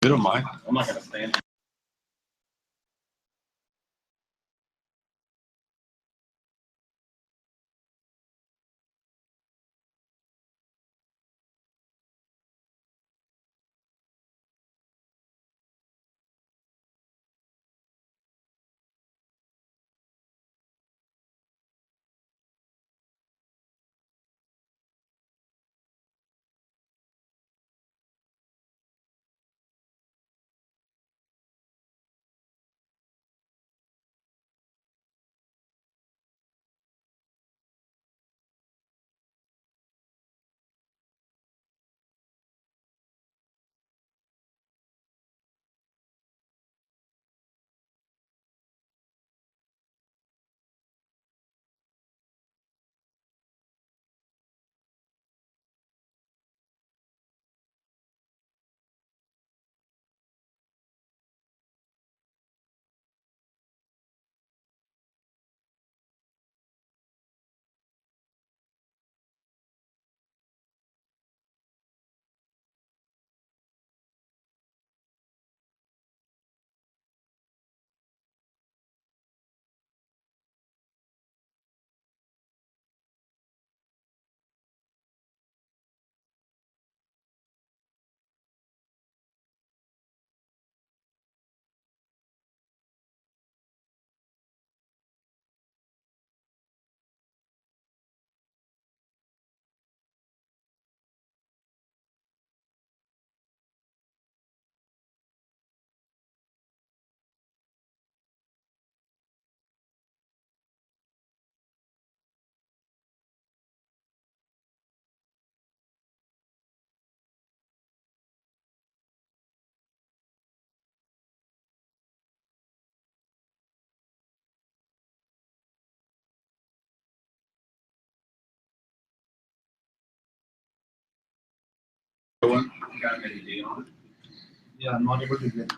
You don't mind? I'm not going to stand. Got any date on it? Yeah, I'm not able to get.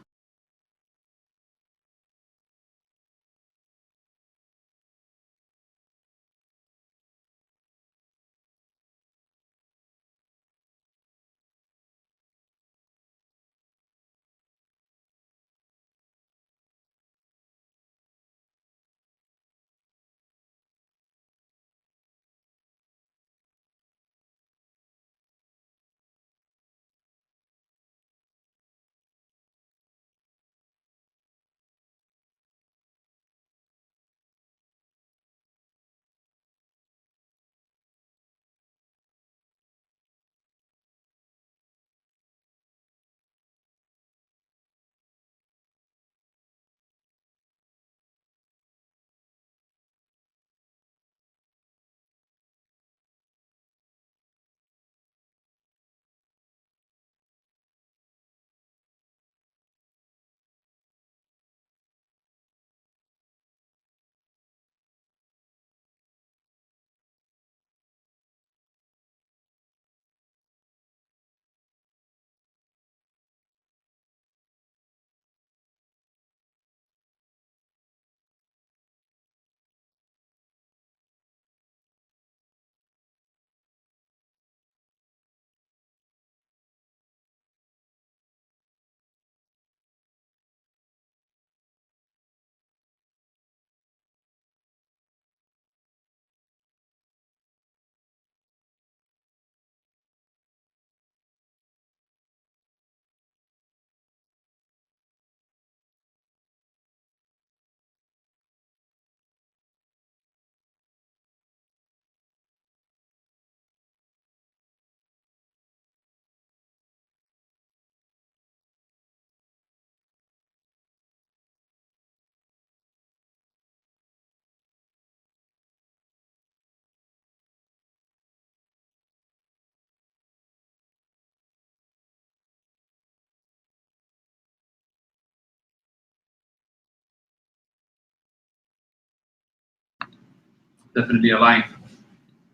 Definitely align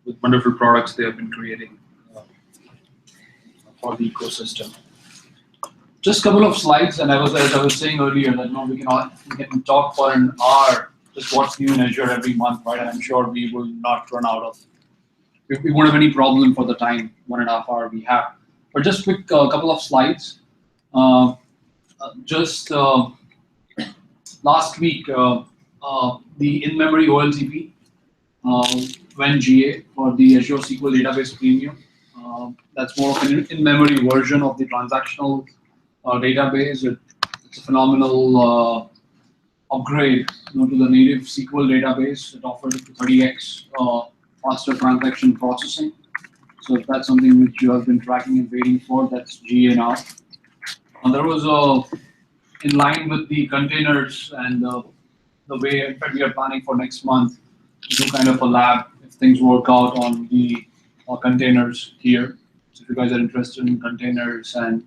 with wonderful products they have been creating for the ecosystem. Just a couple of slides, and as I was saying earlier, that we can talk for an hour just what's new in Azure every month, right? And I'm sure we will not run out of. We won't have any problem for the time 1.5 hours we have. But just quick couple of slides. just last week, the in-memory OLTP went GA for the Azure SQL Database Premium. That's more of an in-memory version of the transactional database. It's a phenomenal upgrade to the native SQL database. It offers up to 30x faster transaction processing. So if that's something which you have been tracking and waiting for, that's GA now. There was in line with the containers and the way, in fact, we are planning for next month to do kind of a lab if things work out on the containers here. So if you guys are interested in containers and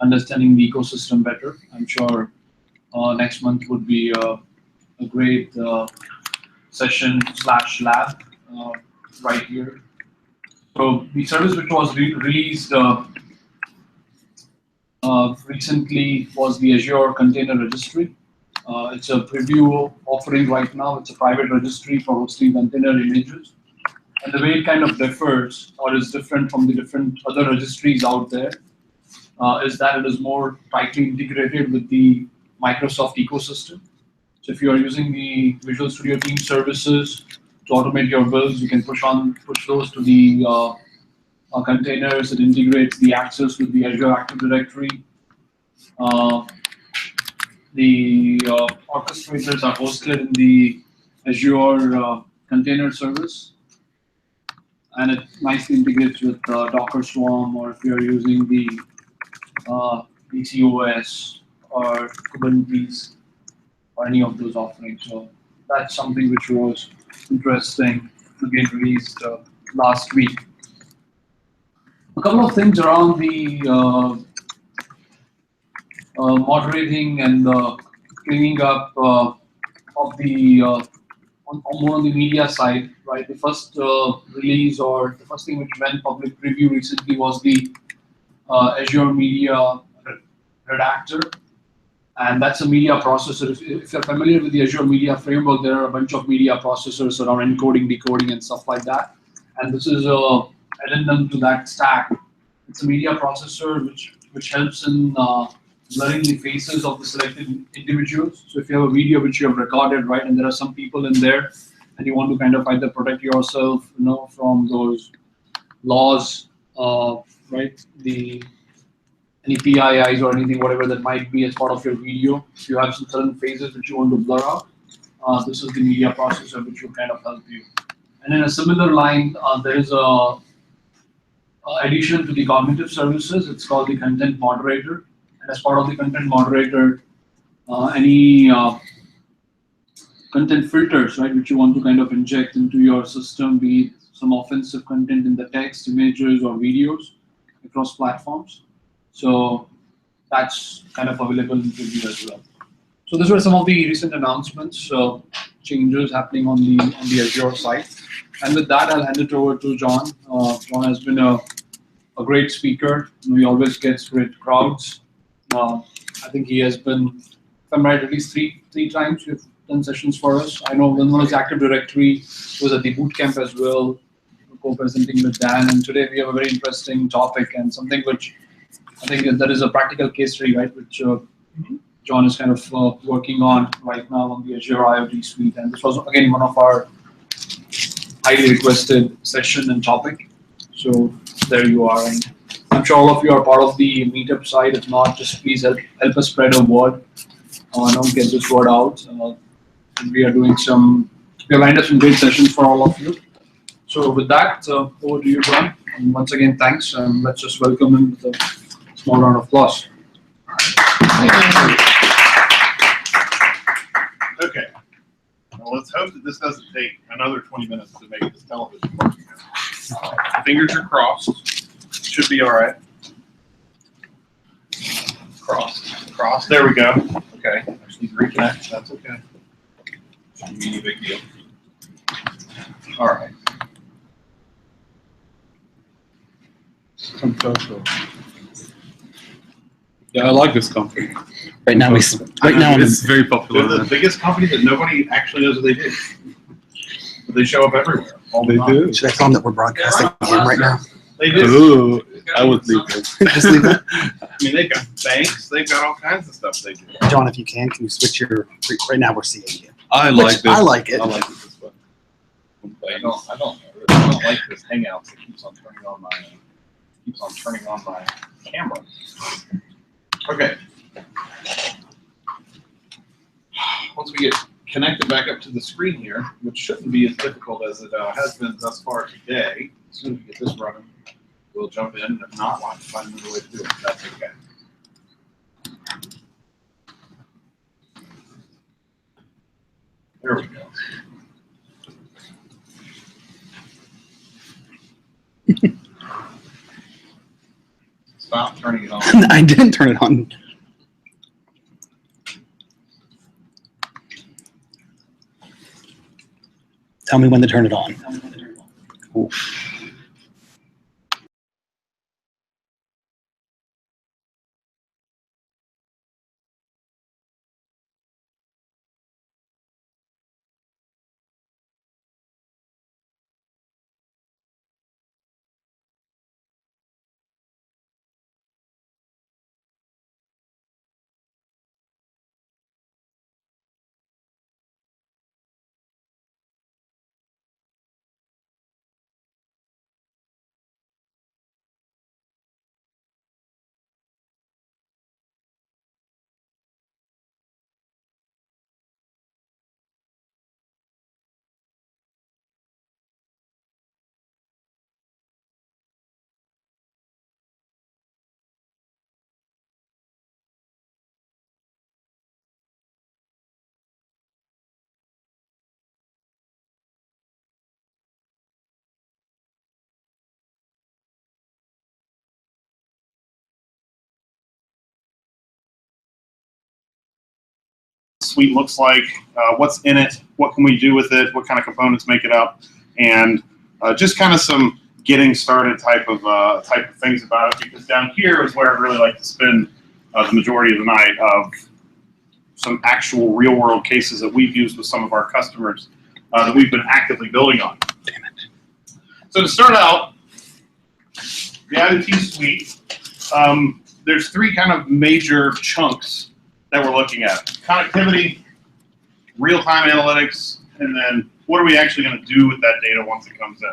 understanding the ecosystem better, I'm sure next month would be a great session / lab right here. So the service which was released recently was the Azure Container Registry. It's a preview offering right now. It's a private registry for hosting container images. And the way it kind of differs or is different from the different other registries out there is that it is more tightly integrated with the Microsoft ecosystem. So if you are using the Visual Studio Team services to automate your builds, you can push those to the containers. It integrates the access with the Azure Active Directory. The orchestrators are hosted in the Azure Container Service, and it nicely integrates with Docker Swarm, or if you're using the ECOS or Kubernetes or any of those offerings. So that's something which was interesting, again released last week. A couple of things around the moderating and cleaning up of the more on the media side, right? The first release or the first thing which went public preview recently was the Azure Media Redactor, and that's a media processor. If you're familiar with the Azure Media Framework, there are a bunch of media processors around encoding, decoding, and stuff like that. And this is a addendum to that stack. It's a media processor which helps in blurring the faces of the selected individuals. So if you have a video which you have recorded, right, and there are some people in there, and you want to kind of either protect yourself, from those laws, right, any PIIs or anything, whatever that might be as part of your video. If you have some certain phases which you want to blur out, this is the media processor which will kind of help you. And in a similar line, there is a addition to the cognitive services. It's called the content moderator. And as part of the content moderator, any content filters, right, which you want to kind of inject into your system, be it some offensive content in the text, images, or videos across platforms. So that's kind of available in preview as well. So these were some of the recent announcements, changes happening on the Azure side. And with that, I'll hand it over to John. John has been a great speaker. He always gets great crowds. I think he has been, if I'm right, at least three times we've done sessions for us. I know when one was Active Directory, was at the bootcamp as well, co-presenting with Dan. And today we have a very interesting topic and something which I think that is a practical case study, right, which John is kind of working on right now on the Azure IoT Suite. And this was, again, one of our highly requested session and topic. So there you are. And I'm sure all of you are part of the meetup side. If not, just please help us spread a word. Get this word out. And we are doing we have lined up some great sessions for all of you. So with that, over to you, John. And once again, thanks. And let's just welcome him with a small round of applause. Okay. Well, let's hope that this doesn't take another 20 minutes to make this television work. Fingers are crossed. Should be all right. Crossed. There we go. Okay. I just need to reconnect. That's okay. Shouldn't be any big deal. All right. Yeah, I like this company. Right now, It's very popular. They're the biggest company that nobody actually knows what they do. But they show up everywhere. All the They time. do. should I tell them that we're broadcasting again right now? They do. Ooh, got. I would leave it. Just leave it. I mean, they've got banks. They've got all kinds of stuff they do. John, if you can you switch your, right now we're seeing you. I Which like this. I like it. I like it this way. I don't like this Hangouts that keeps on turning on my camera. Okay. Once we get connected back up to the screen here, which shouldn't be as difficult as it has been thus far today, as soon as we get this running, we'll jump in. And if not, we'll have to find another way to do it. That's okay. There we go. Stop turning it on. I didn't turn it on. Tell me when to turn it on. Oof. Suite looks like, what's in it, what can we do with it, what kind of components make it up, and just kind of some getting started type of things about it. Because down here is where I really like to spend the majority of the night of some actual real world cases that we've used with some of our customers that we've been actively building on. Damn it! So to start out, the IoT Suite, there's three kind of major chunks that we're looking at: connectivity, real-time analytics, and then what are we actually going to do with that data once it comes in?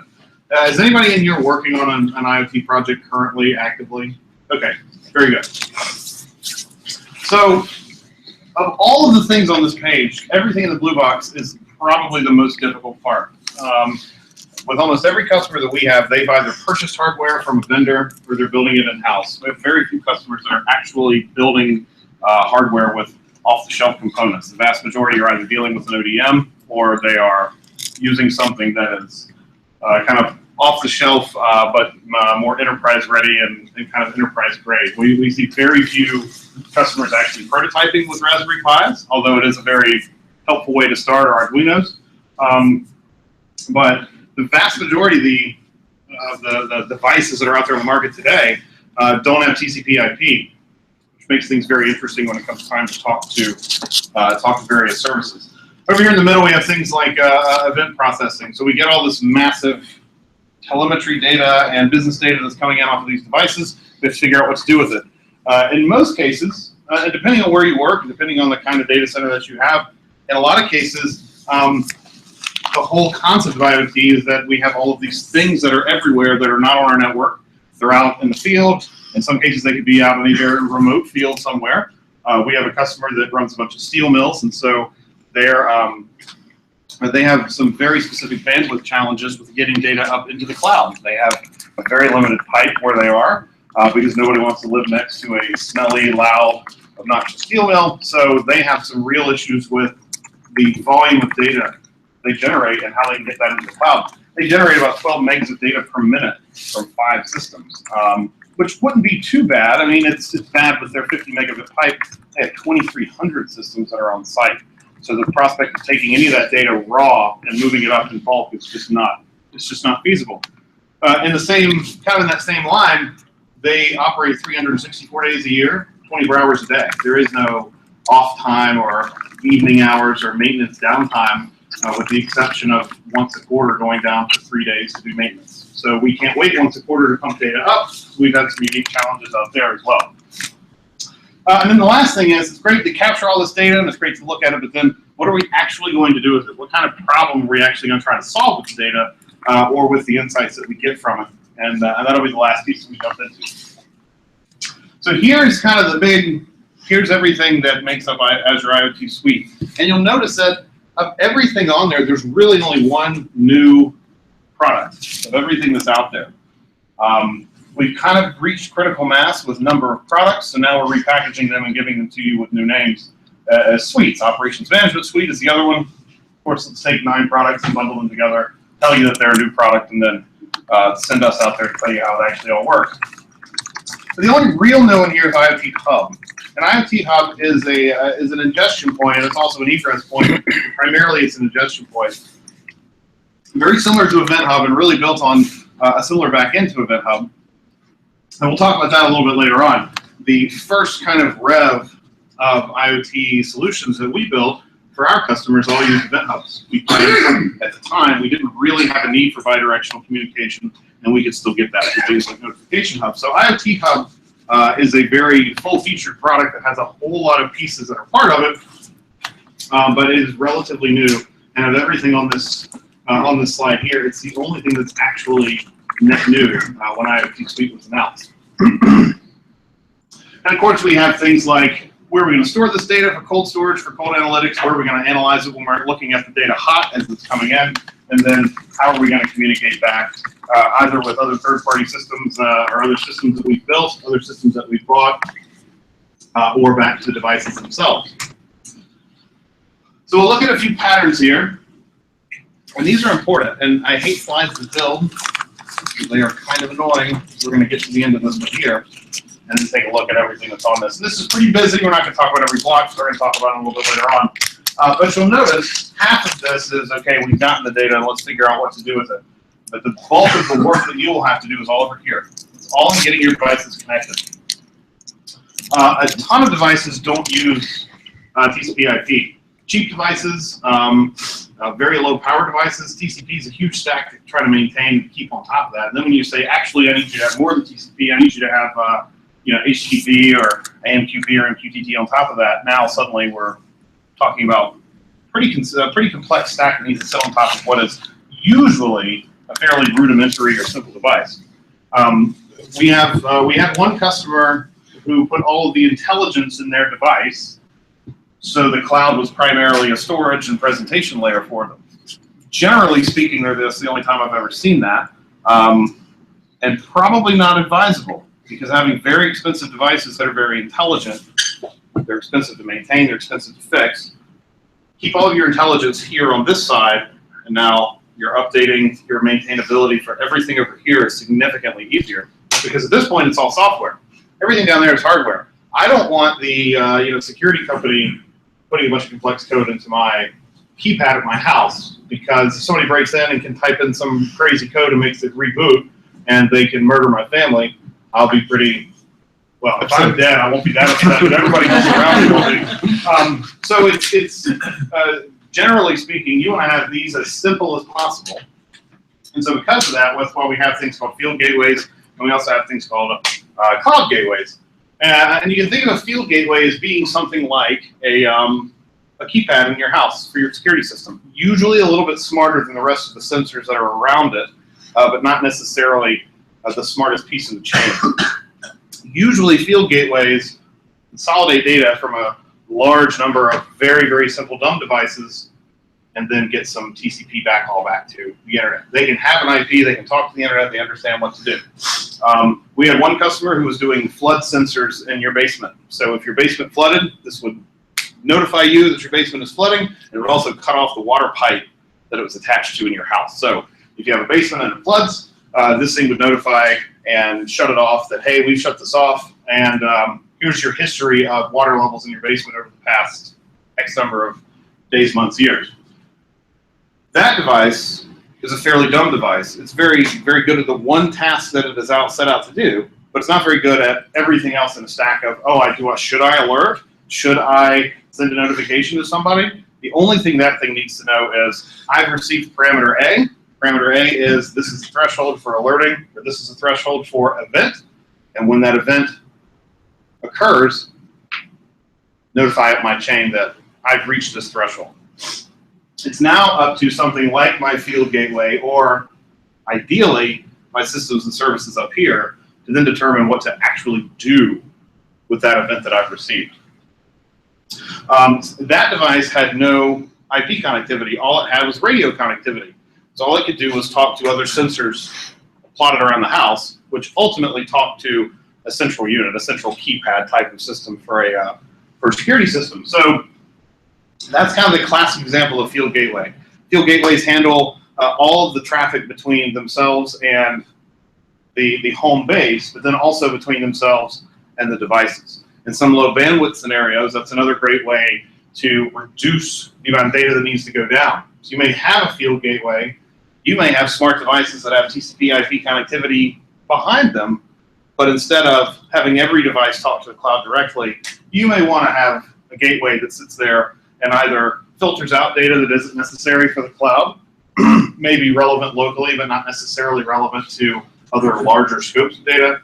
Is anybody in here working on an IoT project currently, actively? Okay, very good. So, of all of the things on this page, everything in the blue box is probably the most difficult part. With almost every customer that we have, they've either purchased hardware from a vendor or they're building it in-house. We have very few customers that are actually building hardware with off-the-shelf components. The vast majority are either dealing with an ODM or they are using something that is kind of off-the-shelf but more enterprise-ready and kind of enterprise-grade. We see very few customers actually prototyping with Raspberry Pis, although it is a very helpful way to start, or Arduinos. But the vast majority of the devices that are out there on the market today don't have TCP/IP, which makes things very interesting when it comes time to talk to various services. Over here in the middle, we have things like event processing. So we get all this massive telemetry data and business data that's coming in off of these devices. We have to figure out what to do with it. In most cases, and depending on where you work, depending on the kind of data center that you have, in a lot of cases, the whole concept of IoT is that we have all of these things that are everywhere that are not on our network. They're out in the field. In some cases, they could be out in either a remote field somewhere. We have a customer that runs a bunch of steel mills, and so they have some very specific bandwidth challenges with getting data up into the cloud. They have a very limited pipe where they are because nobody wants to live next to a smelly, loud, obnoxious steel mill. So they have some real issues with the volume of data they generate and how they can get that into the cloud. They generate about 12 megs of data per minute from 5 systems, which wouldn't be too bad. I mean, it's bad with their 50 megabit pipe. They have 2,300 systems that are on site. So the prospect of taking any of that data raw and moving it up in bulk is just not feasible. In the same kind of in that same line, they operate 364 days a year, 24 hours a day. There is no off time or evening hours or maintenance downtime, with the exception of once a quarter going down for 3 days to do maintenance. So we can't wait once a quarter to pump data up. We've had some unique challenges out there as well. And then the last thing is, it's great to capture all this data and it's great to look at it, but then what are we actually going to do with it? What kind of problem are we actually going to try to solve with the data or with the insights that we get from it? And that'll be the last piece we jump into. So here's kind of the big, here's everything that makes up Azure IoT Suite. And you'll notice that of everything on there, there's really only one new product of everything that's out there. We've kind of reached critical mass with number of products, so now we're repackaging them and giving them to you with new names as suites. Operations Management Suite is the other one. Of course, let's take 9 products and bundle them together, tell you that they're a new product, and then send us out there to tell you how it actually all works. So the only real new one here is IoT Hub. An IoT Hub is an ingestion point, and it's also an egress point. Primarily, it's an ingestion point. Very similar to Event Hub and really built on a similar backend to Event Hub. And we'll talk about that a little bit later on. The first kind of rev of IoT solutions that we built for our customers all use Event Hubs. We found at the time we didn't really have a need for bidirectional communication, and we could still get that through things like Notification Hub. So IoT Hub is a very full-featured product that has a whole lot of pieces that are part of it, but it is relatively new. And of everything on this slide here, it's the only thing that's actually net new when IoT Suite was announced. And of course, we have things like where are we going to store this data for cold storage, for cold analytics, where are we going to analyze it when we're looking at the data hot as it's coming in, and then how are we going to communicate back either with other third-party systems or other systems that we've built, other systems that we've bought, or back to the devices themselves. So we'll look at a few patterns here, and these are important, and I hate slides to build. They are kind of annoying. We're going to get to the end of this one here and then take a look at everything that's on this. And this is pretty busy. We're not going to talk about every block, so we're going to talk about it a little bit later on. But you'll notice half of this is, okay, we've gotten the data, and let's figure out what to do with it. But the bulk of the work that you will have to do is all over here. It's all in getting your devices connected. A ton of devices don't use TCP/IP. Cheap devices, very low power devices, TCP is a huge stack to try to maintain and keep on top of that. And then when you say, actually, I need you to have more than TCP, I need you to have HTTP or AMQP or MQTT on top of that, now suddenly we're talking about pretty complex stack that needs to sit on top of what is usually a fairly rudimentary or simple device. We had one customer who put all of the intelligence in their device, so the cloud was primarily a storage and presentation layer for them. Generally speaking, that's the only time I've ever seen that, and probably not advisable, because having very expensive devices that are very intelligent, they're expensive to maintain, they're expensive to fix. Keep all of your intelligence here on this side, and now you're updating your maintainability for everything over here is significantly easier, because at this point it's all software. Everything down there is hardware. I don't want the security company putting a bunch of complex code into my keypad at my house, because if somebody breaks in and can type in some crazy code and makes it reboot, and they can murder my family, I'll be pretty, well, if I'm dead, I won't be that upset, but everybody else around me will be. So it's generally speaking, you want to have these as simple as possible. And so because of that, that's why we have things called field gateways, and we also have things called cloud gateways. And you can think of a field gateway as being something like a keypad in your house for your security system. Usually a little bit smarter than the rest of the sensors that are around it, but not necessarily the smartest piece in the chain. Usually field gateways consolidate data from a large number of very, very simple dumb devices and then get some TCP backhaul back to the internet. They can have an IP, they can talk to the internet, they understand what to do. We had one customer who was doing flood sensors in your basement. So if your basement flooded, this would notify you that your basement is flooding, and it would also cut off the water pipe that it was attached to in your house. So if you have a basement and it floods, this thing would notify and shut it off that, hey, we've shut this off, and here's your history of water levels in your basement over the past X number of days, months, years. That device is a fairly dumb device. It's very, very good at the one task that it is set out to do, but it's not very good at everything else in a stack of, should I alert? Should I send a notification to somebody? The only thing that thing needs to know is, I've received parameter A, Parameter A is this is the threshold for alerting, or this is the threshold for event. And when that event occurs, notify my chain that I've reached this threshold. It's now up to something like my field gateway, or ideally, my systems and services up here, to then determine what to actually do with that event that I've received. That device had no IP connectivity. All it had was radio connectivity. So all it could do was talk to other sensors plotted around the house, which ultimately talked to a central unit, a central keypad type of system for a security system. So that's kind of the classic example of field gateway. Field gateways handle all of the traffic between themselves and the home base, but then also between themselves and the devices. In some low bandwidth scenarios, that's another great way to reduce the amount of data that needs to go down. So you may have a field gateway, you may have smart devices that have TCP IP connectivity behind them, but instead of having every device talk to the cloud directly, you may want to have a gateway that sits there and either filters out data that isn't necessary for the cloud, may be relevant locally, but not necessarily relevant to other larger scopes of data,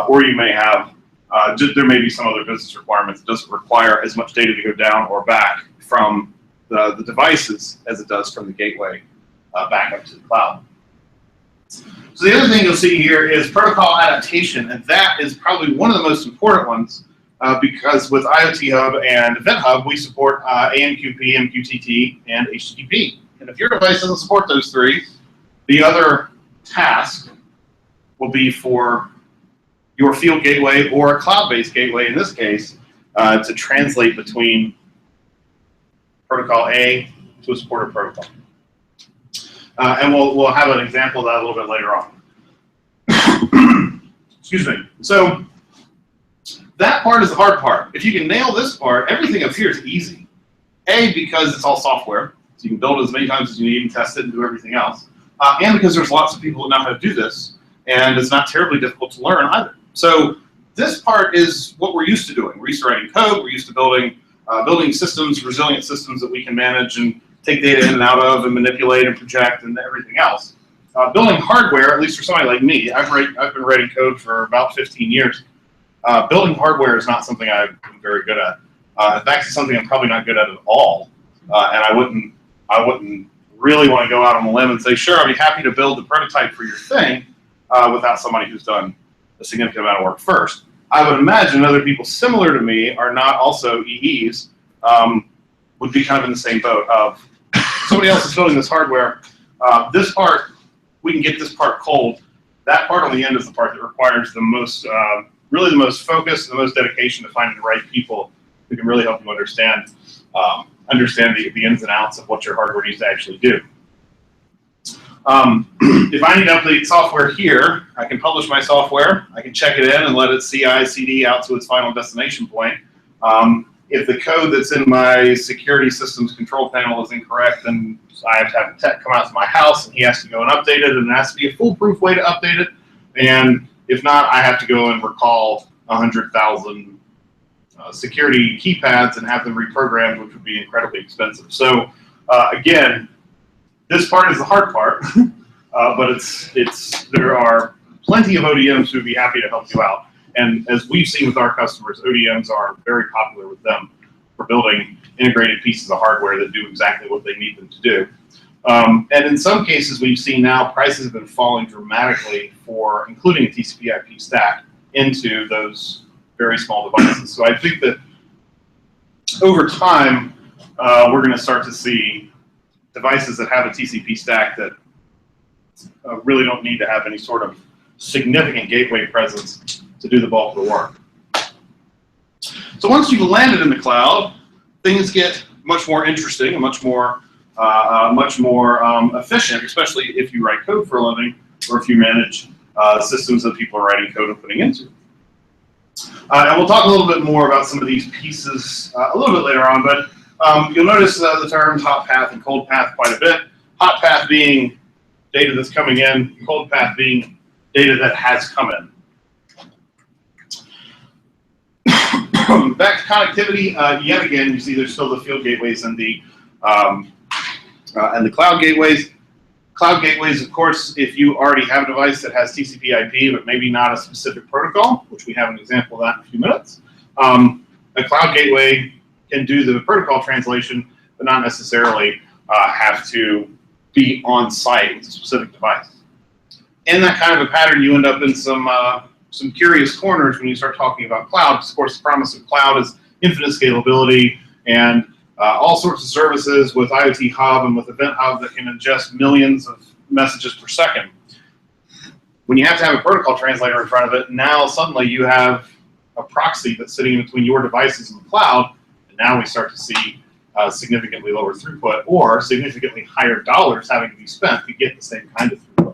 or you may have, there may be some other business requirements that doesn't require as much data to go down or back from the devices as it does from the gateway back up to the cloud. So the other thing you'll see here is protocol adaptation, and that is probably one of the most important ones because with IoT Hub and Event Hub, we support AMQP, MQTT, and HTTP. And if your device doesn't support those three, the other task will be for your field gateway or a cloud-based gateway, in this case, to translate between protocol A to a supported protocol. And we'll have an example of that a little bit later on. Excuse me. So that part is the hard part. If you can nail this part, everything up here is easy. A, because it's all software, so you can build it as many times as you need and test it and do everything else. And because there's lots of people that know how to do this, and it's not terribly difficult to learn either. So this part is what we're used to doing. We're used to writing code. We're used to building systems, resilient systems that we can manage and take data in and out of and manipulate and project and everything else. Building hardware, at least for somebody like me, I've been writing code for about 15 years. Building hardware is not something I'm very good at. In fact, it's something I'm probably not good at all. And I wouldn't really want to go out on a limb and say, sure, I'd be happy to build the prototype for your thing without somebody who's done a significant amount of work first. I would imagine other people similar to me are not also EEs, would be kind of in the same boat of somebody else is building this hardware. This part, we can get this part cold. That part on the end is the part that requires the most, really the most focus and the most dedication to finding the right people who can really help you understand the ins and outs of what your hardware needs to actually do. If I need to update software here, I can publish my software, I can check it in and let it CI/CD out to its final destination point. If the code that's in my security systems control panel is incorrect, then I have to have a tech come out to my house and he has to go and update it, and it has to be a foolproof way to update it. And if not, I have to go and recall 100,000 security keypads and have them reprogrammed, which would be incredibly expensive. So again, this part is the hard part, but there are plenty of ODMs who would be happy to help you out. And as we've seen with our customers, ODMs are very popular with them for building integrated pieces of hardware that do exactly what they need them to do. And in some cases, we've seen now prices have been falling dramatically for including a TCP IP stack into those very small devices. So I think that over time, we're going to start to see devices that have a TCP stack that really don't need to have any sort of significant gateway presence to do the bulk of the work. So once you've landed in the cloud, things get much more interesting and much more efficient, especially if you write code for a living or if you manage systems that people are writing code and putting into. And we'll talk a little bit more about some of these pieces a little bit later on, but you'll notice the terms hot path and cold path quite a bit. Hot path being data that's coming in, cold path being data that has come in. Back to connectivity, yet again, you see there's still the field gateways and the cloud gateways. Cloud gateways, of course, if you already have a device that has TCP/IP, but maybe not a specific protocol, which we have an example of that in a few minutes, a cloud gateway can do the protocol translation, but not necessarily have to be on site with a specific device. In that kind of a pattern, you end up in some curious corners when you start talking about cloud. Of course, the promise of cloud is infinite scalability and all sorts of services with IoT Hub and with Event Hub that can ingest millions of messages per second. When you have to have a protocol translator in front of it, now suddenly you have a proxy that's sitting in between your devices and the cloud, and now we start to see significantly lower throughput or significantly higher dollars having to be spent to get the same kind of throughput.